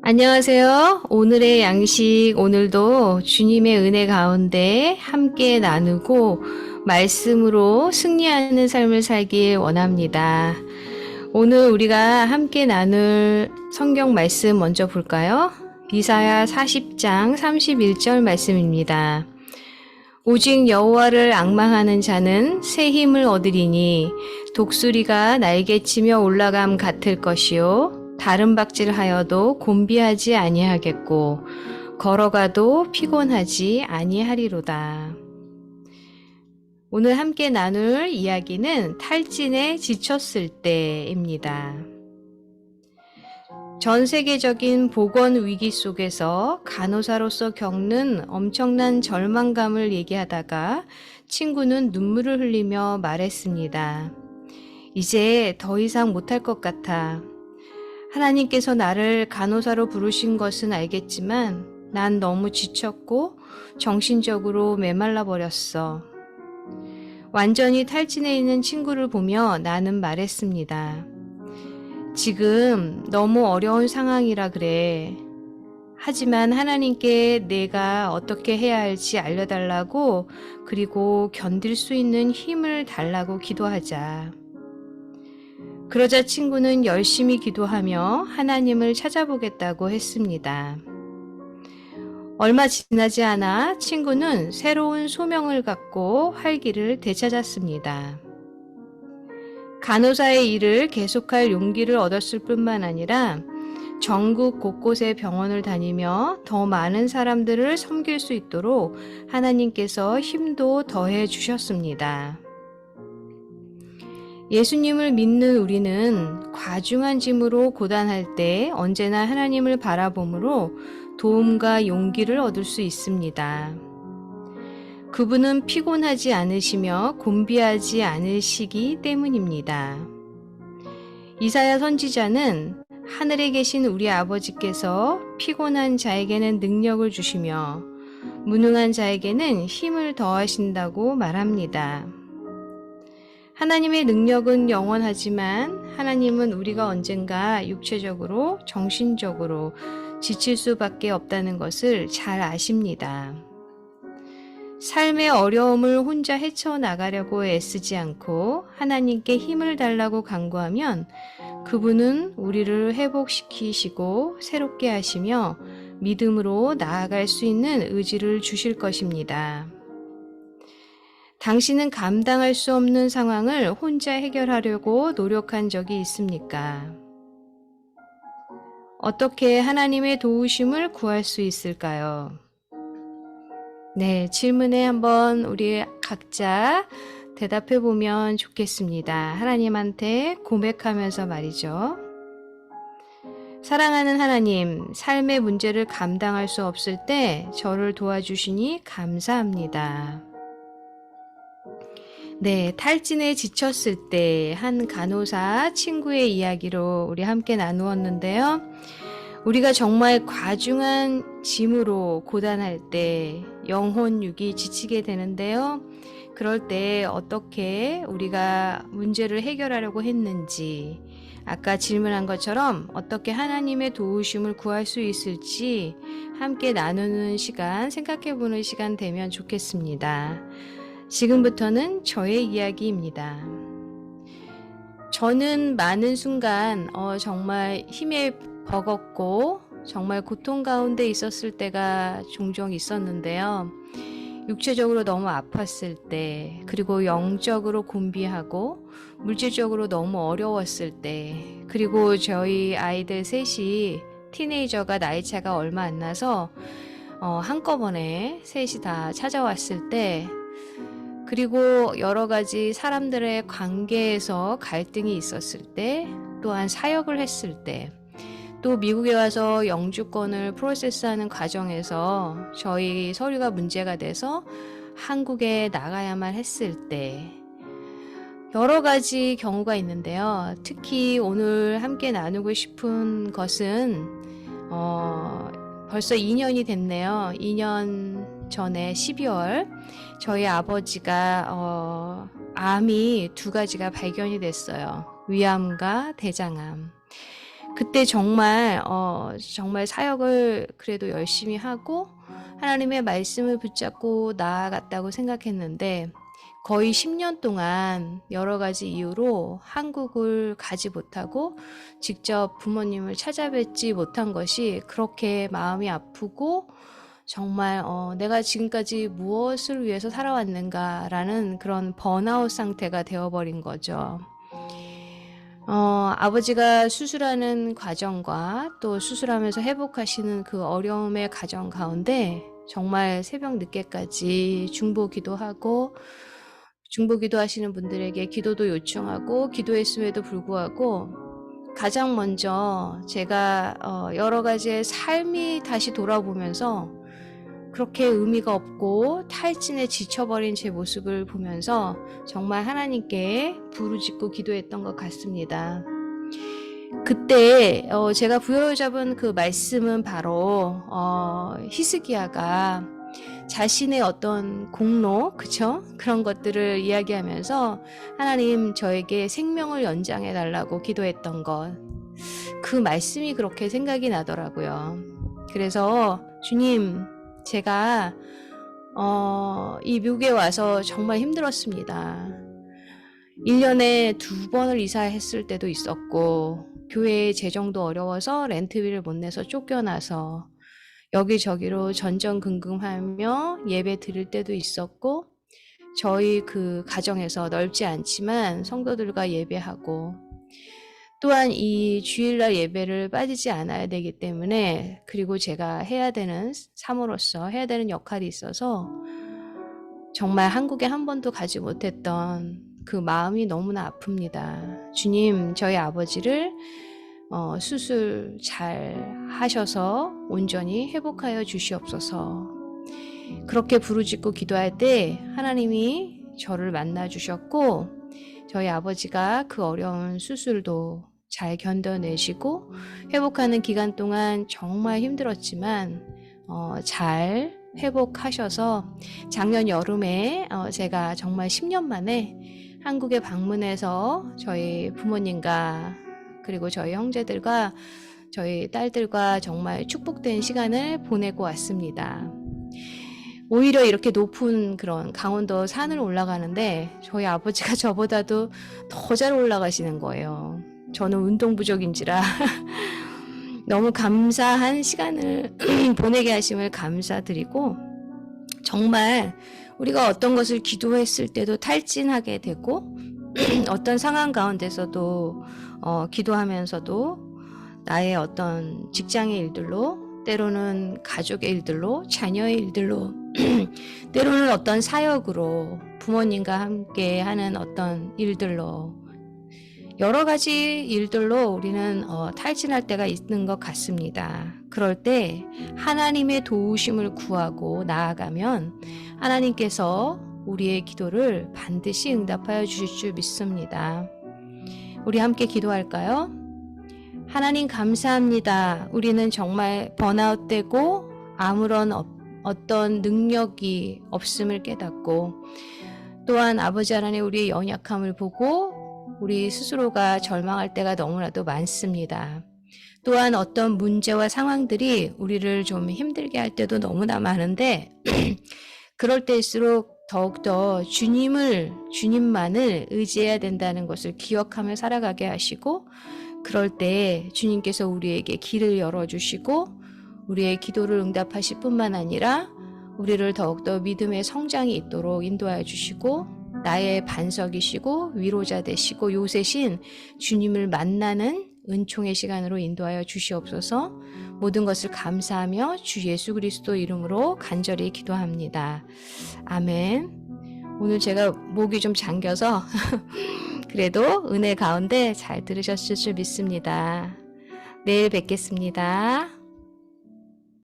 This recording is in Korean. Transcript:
안녕하세요. 오늘의 양식, 오늘도 주님의 은혜 가운데 함께 나누고 말씀으로 승리하는 삶을 살길 원합니다. 오늘 우리가 함께 나눌 성경 말씀 먼저 볼까요? 이사야 40장 31절 말씀입니다. 오직 여호와를 앙망하는 자는 새 힘을 얻으리니 독수리가 날개치며 올라감 같을 것이요 다른 박질하여도 곤비하지 아니하겠고 걸어가도 피곤하지 아니하리로다. 오늘 함께 나눌 이야기는 탈진에 지쳤을 때입니다. 전 세계적인 보건 위기 속에서 간호사로서 겪는 엄청난 절망감을 얘기하다가 친구는 눈물을 흘리며 말했습니다. 이제 더 이상 못할 것 같아. 하나님께서 나를 간호사로 부르신 것은 알겠지만 난 너무 지쳤고 정신적으로 메말라 버렸어. 완전히 탈진해 있는 친구를 보며 나는 말했습니다. 지금 너무 어려운 상황이라 그래. 하지만 하나님께 내가 어떻게 해야 할지 알려달라고 그리고 견딜 수 있는 힘을 달라고 기도하자. 그러자 친구는 열심히 기도하며 하나님을 찾아보겠다고 했습니다. 얼마 지나지 않아 친구는 새로운 소명을 갖고 활기를 되찾았습니다. 간호사의 일을 계속할 용기를 얻었을 뿐만 아니라 전국 곳곳의 병원을 다니며 더 많은 사람들을 섬길 수 있도록 하나님께서 힘도 더해 주셨습니다. 예수님을 믿는 우리는 과중한 짐으로 고단할 때 언제나 하나님을 바라보므로 도움과 용기를 얻을 수 있습니다. 그분은 피곤하지 않으시며 곤비하지 않으시기 때문입니다. 이사야 선지자는 하늘에 계신 우리 아버지께서 피곤한 자에게는 능력을 주시며 무능한 자에게는 힘을 더하신다고 말합니다. 하나님의 능력은 영원하지만 하나님은 우리가 언젠가 육체적으로, 정신적으로 지칠 수밖에 없다는 것을 잘 아십니다. 삶의 어려움을 혼자 헤쳐나가려고 애쓰지 않고 하나님께 힘을 달라고 간구하면 그분은 우리를 회복시키시고 새롭게 하시며 믿음으로 나아갈 수 있는 의지를 주실 것입니다. 당신은 감당할 수 없는 상황을 혼자 해결하려고 노력한 적이 있습니까? 어떻게 하나님의 도우심을 구할 수 있을까요? 네, 질문에 한번 우리 각자 대답해 보면 좋겠습니다. 하나님한테 고백하면서 말이죠. 사랑하는 하나님, 삶의 문제를 감당할 수 없을 때 저를 도와주시니 감사합니다. 네, 탈진에 지쳤을 때 한 간호사 친구의 이야기로 우리 함께 나누었는데요. 우리가 정말 과중한 짐으로 고단할 때 영혼 육이 지치게 되는데요. 그럴 때 어떻게 우리가 문제를 해결하려고 했는지, 아까 질문한 것처럼 어떻게 하나님의 도우심을 구할 수 있을지 함께 나누는 시간, 생각해보는 시간 되면 좋겠습니다. 지금부터는 저의 이야기입니다. 저는 많은 순간 정말 힘에 버겁고 정말 고통 가운데 있었을 때가 종종 있었는데요. 육체적으로 너무 아팠을 때, 그리고 영적으로 곤비하고 물질적으로 너무 어려웠을 때, 그리고 저희 아이들 셋이 티네이저가 나이 차가 얼마 안 나서 한꺼번에 셋이 다 찾아왔을 때, 그리고 여러 가지 사람들의 관계에서 갈등이 있었을 때, 또한 사역을 했을 때, 또 미국에 와서 영주권을 프로세스하는 과정에서 저희 서류가 문제가 돼서 한국에 나가야만 했을 때, 여러 가지 경우가 있는데요. 특히 오늘 함께 나누고 싶은 것은 벌써 2년이 됐네요. 2년 전에 12월 저희 아버지가 암이 2가지가 발견이 됐어요. 위암과 대장암. 그때 정말 정말 사역을 그래도 열심히 하고 하나님의 말씀을 붙잡고 나아갔다고 생각했는데 거의 10년 동안 여러 가지 이유로 한국을 가지 못하고 직접 부모님을 찾아뵙지 못한 것이 그렇게 마음이 아프고 정말 내가 지금까지 무엇을 위해서 살아왔는가라는 그런 번아웃 상태가 되어버린 거죠. 아버지가 수술하는 과정과 또 수술하면서 회복하시는 그 어려움의 과정 가운데 정말 새벽 늦게까지 중보기도하고 중보기도하시는 분들에게 기도도 요청하고 기도했음에도 불구하고 가장 먼저 제가 여러 가지의 삶이 다시 돌아보면서 그렇게 의미가 없고 탈진에 지쳐버린 제 모습을 보면서 정말 하나님께 부르짖고 기도했던 것 같습니다. 그때 제가 부여잡은 그 말씀은 바로 히스기야가 자신의 어떤 공로, 그쵸? 그런 것들을 이야기하면서 하나님 저에게 생명을 연장해 달라고 기도했던 것. 그 말씀이 그렇게 생각이 나더라고요. 그래서 주님, 제가 이 미국에 와서 정말 힘들었습니다. 1년에 2번을 이사했을 때도 있었고 교회의 재정도 어려워서 렌트비를 못 내서 쫓겨나서 여기저기로 전전긍긍하며 예배 드릴 때도 있었고 저희 그 가정에서 넓지 않지만 성도들과 예배하고 또한 이 주일날 예배를 빠지지 않아야 되기 때문에 그리고 제가 해야 되는 사모로서 해야 되는 역할이 있어서 정말 한국에 한 번도 가지 못했던 그 마음이 너무나 아픕니다. 주님, 저희 아버지를 수술 잘 하셔서 온전히 회복하여 주시옵소서. 그렇게 부르짖고 기도할 때 하나님이 저를 만나 주셨고 저희 아버지가 그 어려운 수술도 잘 견뎌내시고 회복하는 기간 동안 정말 힘들었지만 잘 회복하셔서 작년 여름에 제가 정말 10년 만에 한국에 방문해서 저희 부모님과 그리고 저희 형제들과 저희 딸들과 정말 축복된 시간을 보내고 왔습니다. 오히려 이렇게 높은 그런 강원도 산을 올라가는데 저희 아버지가 저보다도 더 잘 올라가시는 거예요. 저는 운동 부족인지라 너무 감사한 시간을 보내게 하심을 감사드리고 정말 우리가 어떤 것을 기도했을 때도 탈진하게 되고 어떤 상황 가운데서도 기도하면서도 나의 어떤 직장의 일들로 때로는 가족의 일들로 자녀의 일들로 때로는 어떤 사역으로 부모님과 함께 하는 어떤 일들로 여러 가지 일들로 우리는 탈진할 때가 있는 것 같습니다. 그럴 때 하나님의 도우심을 구하고 나아가면 하나님께서 우리의 기도를 반드시 응답하여 주실 줄 믿습니다. 우리 함께 기도할까요? 하나님 감사합니다. 우리는 정말 번아웃되고 아무런 어떤 능력이 없음을 깨닫고 또한 아버지 하나님 우리의 연약함을 보고 우리 스스로가 절망할 때가 너무나도 많습니다. 또한 어떤 문제와 상황들이 우리를 좀 힘들게 할 때도 너무나 많은데 그럴 때일수록 더욱더 주님만을 의지해야 된다는 것을 기억하며 살아가게 하시고 그럴 때 주님께서 우리에게 길을 열어주시고 우리의 기도를 응답하실 뿐만 아니라 우리를 더욱더 믿음의 성장이 있도록 인도하여 주시고 나의 반석이시고 위로자 되시고 요새신 주님을 만나는 은총의 시간으로 인도하여 주시옵소서. 모든 것을 감사하며 주 예수 그리스도 이름으로 간절히 기도합니다. 아멘. 오늘 제가 목이 좀 잠겨서 그래도 은혜 가운데 잘 들으셨을 줄 믿습니다. 내일 뵙겠습니다.